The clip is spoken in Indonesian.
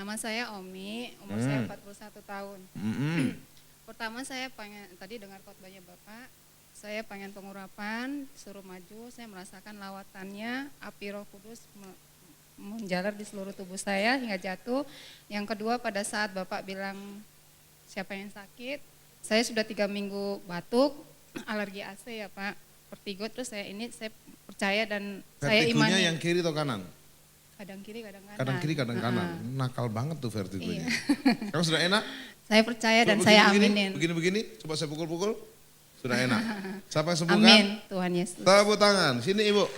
Nama saya Omi, umur saya 41 tahun. Pertama saya pengen, tadi dengar khotbahnya Bapak, saya pengen pengurapan, suruh maju, saya merasakan lawatannya, api Roh Kudus menjalar di seluruh tubuh saya hingga jatuh. Yang kedua pada saat Bapak bilang siapa yang sakit, saya sudah 3 minggu batuk, alergi AC ya Pak, vertigo, terus saya percaya dan saya imani. Vertigonya yang kiri atau kanan? Kadang kiri, kadang kanan. Kadang kiri, kadang kanan. Nakal banget tuh vertigonya. Iya. Sekarang sudah enak? Saya percaya dan Coba saya begini, aminin. Begini-begini, coba saya pukul-pukul. Sudah enak. Siapa yang sembuhkan? Amin, Tuhan Yesus. Tepuk tangan, sini Ibu.